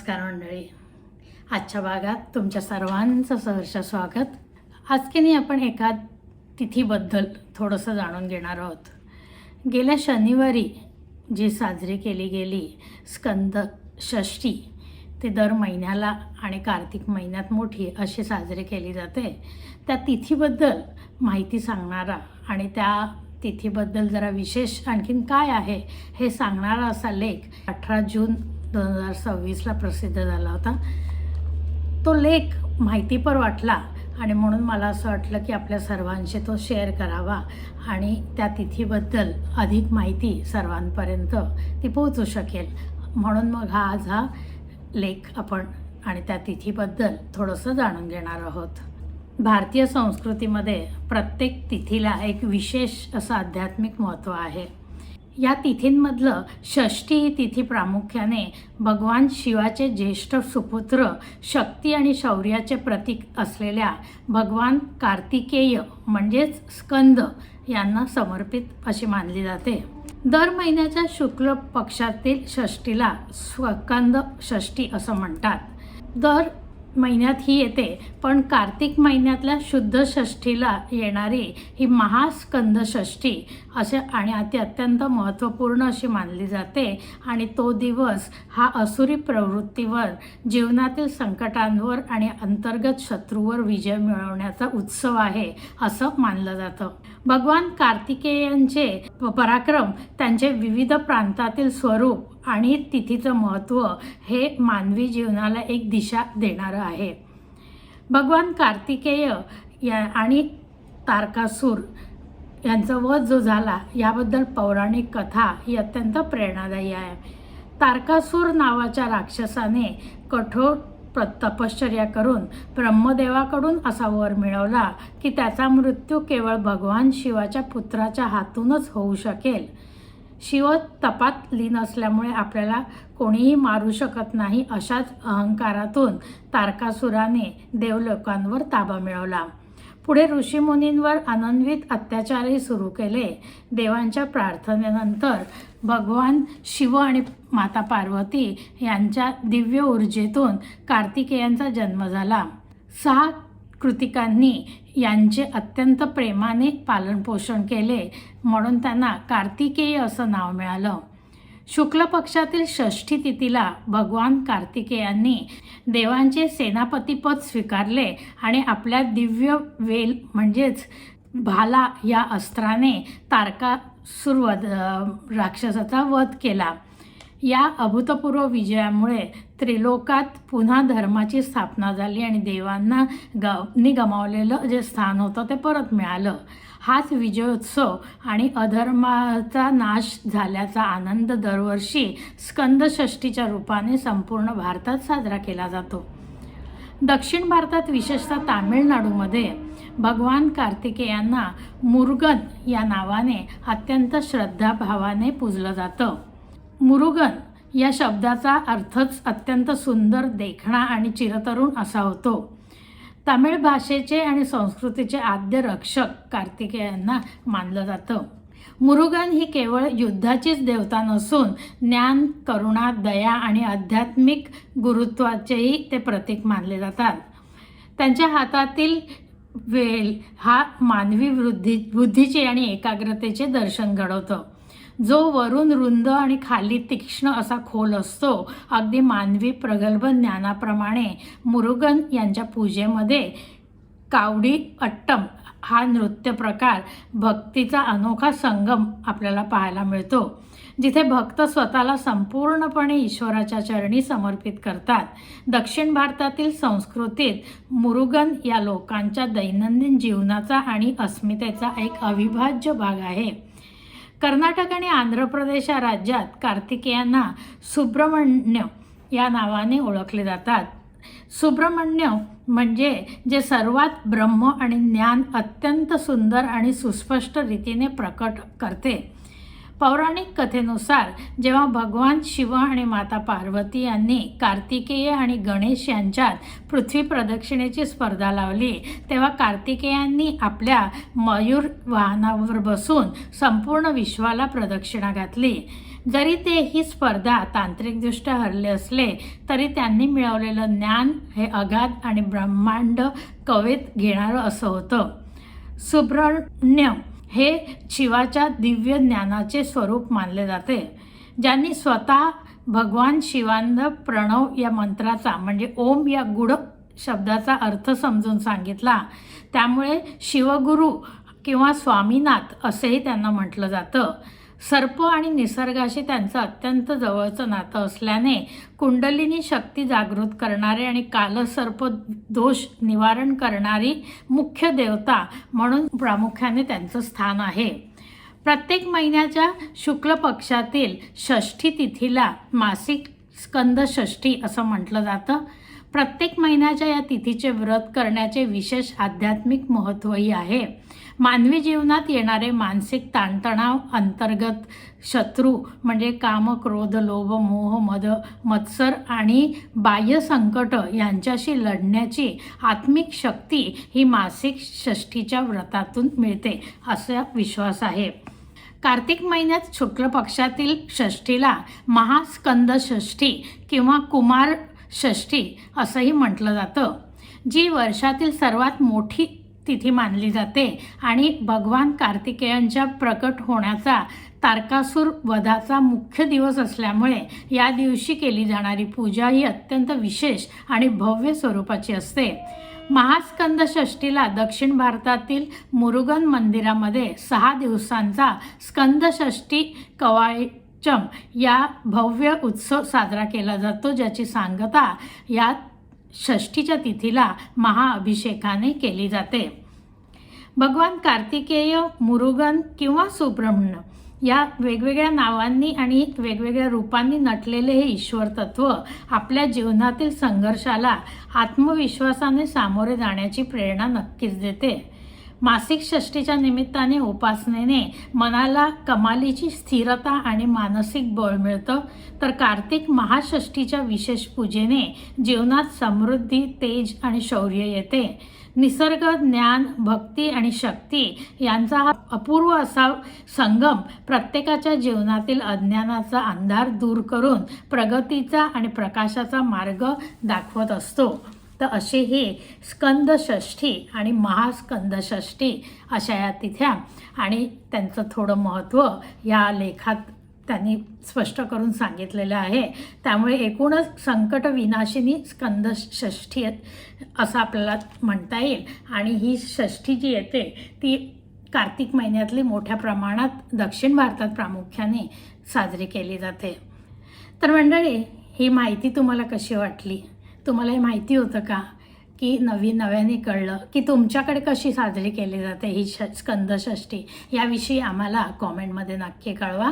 नमस्कार मंडळी. आजच्या भागात तुमच्या सर्वांचं सहर्ष स्वागत. आज की नाही आपण एका तिथीबद्दल थोडंसं जाणून घेणार आहोत. गेल्या शनिवारी जी साजरी केली गेली स्कंद षष्ठी, ते दर महिन्याला आणि कार्तिक महिन्यात मोठी अशी साजरी केली जाते. त्या तिथीबद्दल माहिती सांगणारा आणि त्या तिथीबद्दल जरा विशेष आणखीन काय आहे हे सांगणारा असा लेख 18 जून 2026ला प्रसिद्ध झाला होता. तो लेख माहितीपर वाटला आणि म्हणून मला असं वाटलं की आपल्या सर्वांशी तो शेअर करावा आणि त्या तिथीबद्दल अधिक माहिती सर्वांपर्यंत ती पोहोचू शकेल. म्हणून मग आज हा लेख आपण आणि त्या तिथीबद्दल थोडंसं जाणून घेणार आहोत. भारतीय संस्कृतीमध्ये प्रत्येक तिथीला एक विशेष असं आध्यात्मिक महत्त्व आहे. या तिथींमधलं षष्ठी ही तिथी प्रामुख्याने भगवान शिवाचे ज्येष्ठ सुपुत्र, शक्ती आणि शौर्याचे प्रतीक असलेल्या भगवान कार्तिकेय म्हणजेच स्कंद यांना समर्पित अशी मानली जाते. दर महिन्याच्या शुक्ल पक्षातील षष्ठीला स्कंद षष्ठी असं म्हणतात. दर महिन्यात ही येते, पण कार्तिक महिन्यातल्या शुद्ध षष्ठीला येणारी ही महास्कंद षष्ठी असे आणि ती अत्यंत महत्त्वपूर्ण अशी मानली जाते. आणि तो दिवस हा असुरी प्रवृत्तीवर, जीवनातील संकटांवर आणि अंतर्गत शत्रूवर विजय मिळवण्याचा उत्सव आहे असं मानलं जातं. भगवान कार्तिकेयांचे पराक्रम, त्यांचे विविध प्रांतातील स्वरूप आणि तिथीचं महत्त्व हे मानवी जीवनाला एक दिशा देणारं आहे. भगवान कार्तिकेय आणि तारकासूर यांचा वध जो झाला याबद्दल पौराणिक कथा ही अत्यंत प्रेरणादायी आहे. तारकासूर नावाच्या राक्षसाने कठोर तपश्चर्या करून ब्रह्मदेवाकडून असा वर मिळवला की त्याचा मृत्यू केवळ भगवान शिवाच्या पुत्राच्या हातूनच होऊ शकेल. शिव तपात लीन असल्यामुळे आपल्याला कोणीही मारू शकत नाही अशाच अहंकारातून तारकासुराने देवलोकांवर ताबा मिळवला. पुढे ऋषीमुनींवर अनन्वित अत्याचारही सुरू केले. देवांच्या प्रार्थनेनंतर भगवान शिव आणि माता पार्वती यांच्या दिव्य ऊर्जेतून कार्तिकेयांचा जन्म झाला. 6 कृतिकांनी यांचे अत्यंत प्रेमाने पालनपोषण केले, म्हणून त्यांना कार्तिकेय असं नाव मिळालं. शुक्ल पक्षातील षष्ठी तिथीला भगवान कार्तिकेयांनी देवांचे सेनापतीपद स्वीकारले आणि आपल्या दिव्य वेल म्हणजेच भाला या अस्त्राने तारकासूर राक्षसाचा वध केला. या अभूतपूर्व विजयामुळे त्रिलोकात पुन्हा धर्माची स्थापना झाली आणि देवांना गमावलेलं जे स्थान होतं ते परत मिळालं. हाच विजयोत्सव आणि अधर्माचा नाश झाल्याचा आनंद दरवर्षी स्कंद षष्ठीच्या रूपाने संपूर्ण भारतात साजरा केला जातो. दक्षिण भारतात विशेषतः तामिळनाडूमध्ये भगवान कार्तिकेयांना मुरुगन या नावाने अत्यंत श्रद्धाभावाने पूजलं जातं. मुरुगन या शब्दाचा अर्थच अत्यंत सुंदर, देखणा आणि चिरतरुण असा होतो. तमिळ भाषेचे आणि संस्कृतीचे आद्य रक्षक कार्तिकेयांना मानलं जातं. मुरुगन ही केवळ युद्धाचीच देवता नसून ज्ञान, करुणा, दया आणि आध्यात्मिक गुरुत्वाचेही ते प्रतीक मानले जातात. त्यांच्या हातातील वेल हा मानवी बुद्धीचे आणि एकाग्रतेचे दर्शन घडवतो. जो वरून रुंद आणि खाली तीक्ष्ण असा खोल असतो. अगदी मानवी प्रगल्भ ज्ञानाप्रमाणे मुरुगन यांच्या पूजेमध्ये कावडी अट्टम हा नृत्य प्रकार भक्तीचा अनोखा संगम आपल्याला पाहायला मिळतो, जिथे भक्त स्वतःला संपूर्णपणे ईश्वराच्या चरणी समर्पित करतात. दक्षिण भारतातील संस्कृतीत मुरुगन या लोकांच्या दैनंदिन जीवनाचा आणि अस्मितेचा एक अविभाज्य भाग आहे. कर्नाटक आणि आंध्र प्रदेश या राज्यात कार्तिकेयांना सुब्रमण्य या नावाने ओळखले जातात. सुब्रमण्य म्हणजे जे सर्वात ब्रह्म आणि ज्ञान अत्यंत सुंदर आणि सुस्पष्ट रीतीने प्रकट करते. पौराणिक कथेनुसार जेव्हा भगवान शिव आणि माता पार्वती यांनी कार्तिकेय आणि गणेश यांच्यात पृथ्वी प्रदक्षिणेची स्पर्धा लावली, तेव्हा कार्तिकेयांनी आपल्या मयूर वाहनावर बसून संपूर्ण विश्वाला प्रदक्षिणा घातली. जरी ते ही स्पर्धा तांत्रिकदृष्ट्या हरले असले तरी त्यांनी मिळवलेलं ज्ञान हे अगाध आणि ब्रह्मांड कवेत घेणारं असं होतं. सुब्रह्मण्यम हे शिवाच्या दिव्य ज्ञानाचे स्वरूप मानले जाते. ज्यांनी स्वतः भगवान शिवांना प्रणव या मंत्राचा म्हणजे ओम या गुढ शब्दाचा अर्थ समजून सांगितला. त्यामुळे शिवगुरू किंवा स्वामीनाथ असेही त्यांना म्हटलं जातं. सर्प आणि निसर्गाशी त्यांचं अत्यंत जवळचं नातं असल्याने कुंडलिनी शक्ती जागृत करणारे आणि कालसर्प दोष निवारण करणारी मुख्य देवता म्हणून प्रामुख्याने त्यांचं स्थान आहे. प्रत्येक महिन्याच्या शुक्ल पक्षातील षष्ठी तिथीला मासिक स्कंद षष्ठी असं म्हटलं जातं. प्रत्येक महिन्याच्या या तिथीचे व्रत करण्याचे विशेष आध्यात्मिक महत्त्वही आहे. मानवी जीवनात येणारे मानसिक ताणतणाव, अंतर्गत शत्रू म्हणजे काम, क्रोध, लोभ, मोह, मद, मत्सर आणि बाह्य संकट यांच्याशी लढण्याची आत्मिक शक्ती ही मासिक षष्ठीच्या व्रतातून मिळते असा विश्वास आहे. कार्तिक महिन्यात शुक्ल पक्षातील षष्ठीला महास्कंद षष्ठी किंवा कुमार षष्ठी असंही म्हटलं जातं, जी वर्षातील सर्वात मोठी तिथी मानली जाते आणि भगवान कार्तिकेयांच्या प्रकट होण्याचा तारकासूर वधाचा मुख्य दिवस असल्यामुळे या दिवशी केली जाणारी पूजा ही अत्यंत विशेष आणि भव्य स्वरूपाची असते. महास्कंद षष्ठीला दक्षिण भारतातील मुरुगन मंदिरामध्ये 6 दिवसांचा स्कंद षष्ठी कवायचम या भव्य उत्सव साजरा केला जातो, ज्याची सांगता या षष्ठीच्या तिथीला महाअभिषेकाने केली जाते. भगवान कार्तिकेय, मुरुगन किंवा सुब्रह्मण्य या वेगवेगळ्या नावांनी आणि वेगवेगळ्या रूपांनी नटलेले हे ईश्वर तत्व आपल्या जीवनातील संघर्षाला आत्मविश्वासाने सामोरे जाण्याची प्रेरणा नक्कीच देते. मासिक षष्ठीच्या निमित्ताने उपासनेने मनाला कमालीची स्थिरता आणि मानसिक बळ मिळतं, तर कार्तिक महाषष्ठीच्या विशेष पूजेने जीवनात समृद्धी, तेज आणि शौर्य येते. निसर्ग, ज्ञान, भक्ती आणि शक्ती यांचा हा अपूर्व असा संगम प्रत्येकाच्या जीवनातील अज्ञानाचा अंधार दूर करून प्रगतीचा आणि प्रकाशाचा मार्ग दाखवत असतो. तर असे हे स्कंद षष्ठी आणि महास्कंद षष्ठी अशा या तिथ्या आणि त्यांचं थोडं महत्त्व या लेखात त्यांनी स्पष्ट करून सांगितलेलं आहे. त्यामुळे एकूणच संकट विनाशिनी स्कंद षष्ठी असं आपल्याला म्हणता येईल. आणि ही षष्ठी जी येते ती कार्तिक महिन्यातली मोठ्या प्रमाणात दक्षिण भारतात प्रामुख्याने साजरी केली जाते. तर मंडळी, ही माहिती तुम्हाला कशी वाटली? तुम्हाला हे माहिती होतं का की नव्याने कळलं की तुमच्याकडे कशी साजरी केली जाते ही स्कंद षष्ठी? याविषयी आम्हाला कॉमेंटमध्ये नक्की कळवा.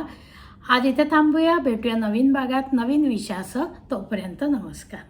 आज इथे थांबूया. भेटूया नवीन भागात नवीन विषयासह. तोपर्यंत नमस्कार.